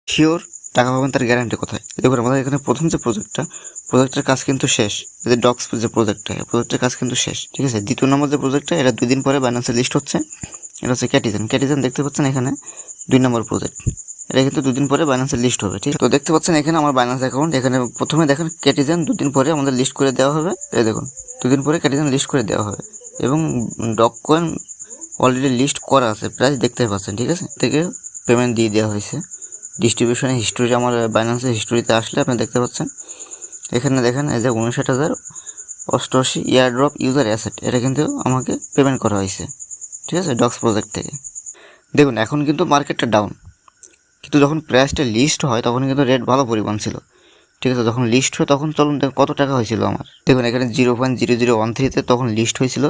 Sure টাকা পাবেন তার গ্যারান্টি কোথায়? দেখুন আমাদের এখানে প্রথম যে প্রজেক্টের কাজ কিন্তু শেষ। যে ডক্স যে প্রজেক্টের কাজ কিন্তু শেষ, ঠিক আছে। দ্বিতীয় নম্বর যে প্রজেক্টটা, এটা 2 দিন পরে বাইন্যান্সে লিস্ট হচ্ছে। এটা হচ্ছে ক্যাটিজেন দেখতে পাচ্ছেন এখানে 2 নম্বর প্রজেক্ট। এটা কিন্তু 2 দিন পরে বাইন্যান্সে লিস্ট হবে, ঠিক। তো দেখতে পাচ্ছেন এখানে আমার বাইন্যান্স অ্যাকাউন্ট, এখানে প্রথমে দেখেন ক্যাটিজেন 2 দিন পরে আমাদের লিস্ট করে দেওয়া হবে। এই দেখুন 2 দিন পরে ক্যাটিজেন লিস্ট করে দেওয়া হবে এবং ডক কয়েন অলরেডি লিস্ট করা আছে, প্রাইস দেখতে পাচ্ছেন, ঠিক আছে। থেকে পেমেন্ট দিয়ে দেওয়া হয়েছে। ডিস্ট্রিবিউশনের হিস্টোরি আমার বাইন্যান্সের হিস্টোরিতে আসলে আপনি দেখতে পাচ্ছেন এখানে দেখেন এই যে 59,088 ইয়ারড্রপ ইউজার অ্যাসেট, এটা কিন্তু আমাকে পেমেন্ট করা হয়েছে, ঠিক আছে, ডক্স প্রজেক্ট থেকে। দেখুন এখন কিন্তু মার্কেটটা ডাউন, কিন্তু যখন প্রাইসটা লিস্ট হয় তখন কিন্তু রেট ভালো পরিমাণ ছিল, ঠিক আছে। যখন লিস্ট হয় তখন চলুন দেখুন কত টাকা হয়েছিল আমার। দেখুন এখানে 0.0013-তে তখন লিস্ট হয়েছিল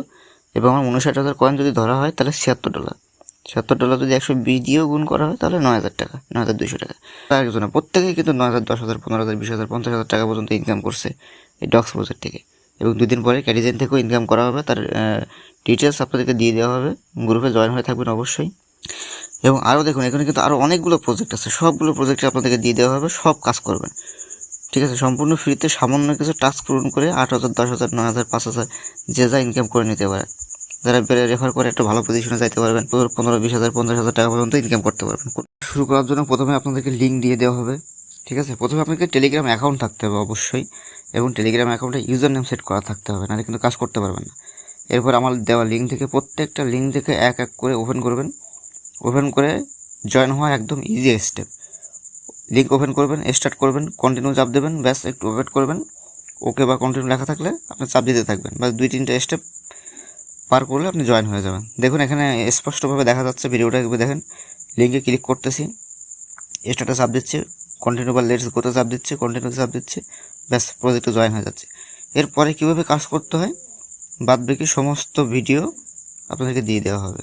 এবং আমার 59,000 কয়েন যদি ধরা হয় তাহলে $76 যদি 120 দিয়েও গুণ করা হয় তাহলে 9,000 টাকা, 9,200 টাকা। একজনে প্রত্যেকেই কিন্তু 9,000, 10,000, 15,000, 20,000, 50,000 টাকা পর্যন্ত ইনকাম করছে এই ডক্স প্রজেক্ট থেকে। এবং 2 দিন পরে ক্যাটিজেন থেকেও ইনকাম করা হবে, তার ডিটেলস আপনাদেরকে দিয়ে দেওয়া হবে। গ্রুপে জয়েন হয়ে থাকবেন অবশ্যই। এবং আরও দেখুন এখানে কিন্তু আরও অনেকগুলো প্রজেক্ট আছে, সবগুলো প্রজেক্টে আপনাদেরকে দিয়ে দেওয়া হবে, সব কাজ করবেন, ঠিক আছে। সম্পূর্ণ ফ্রিতে সামান্য কিছু টাস্ক পূরণ করে 8,000, 10,000, 9,000, 5,000 যে যা ইনকাম করে নিতে পারেন। যারা বেড়ে রেফার করে একটা ভালো পজিশনে যাইতে পারবেন, 15, 20,000, 50,000 টাকা পর্যন্ত ইনকাম করতে পারবেন। শুরু করার জন্য প্রথমে আপনাদেরকে লিঙ্ক দিয়ে দেওয়া হবে, ঠিক আছে। প্রথমে আপনাকে টেলিগ্রাম অ্যাকাউন্ট থাকতে হবে অবশ্যই, এবং টেলিগ্রাম অ্যাকাউন্টে ইউজার নেম সেট করা থাকতে হবে, নাহলে কিন্তু কাজ করতে পারবেন না। এরপর আমার দেওয়া লিঙ্ক থেকে প্রত্যেকটা লিঙ্ক থেকে এক এক করে ওপেন করবেন। ওপেন করে জয়েন হওয়া একদম ইজি স্টেপ। লিঙ্ক ওপেন করবেন, স্টার্ট করবেন, কন্টিনিউ চাপ দেবেন, ব্যাস একটু ওয়েট করবেন। ওকে বা কন্টিনিউ লেখা থাকলে আপনি চাপ দিতে থাকবেন, বা 2-3টা স্টেপ পার করলে আপনি জয়েন হয়ে যাবেন। দেখুন এখানে স্পষ্টভাবে দেখা যাচ্ছে, ভিডিওটা দেখেন। লিঙ্কে ক্লিক করতেছি, স্টার্টে চাপ দিচ্ছি, কন্টিনিউ বা লেটস গোতে চাপ দিচ্ছি, কন্টিনিউ চাপ দিচ্ছি, ব্যাস প্রজেক্টে জয়েন হয়ে যাচ্ছে। এরপরে কীভাবে কাজ করতে হয় বাদ বাকি সমস্ত ভিডিও আপনাদেরকে দিয়ে দেওয়া হবে।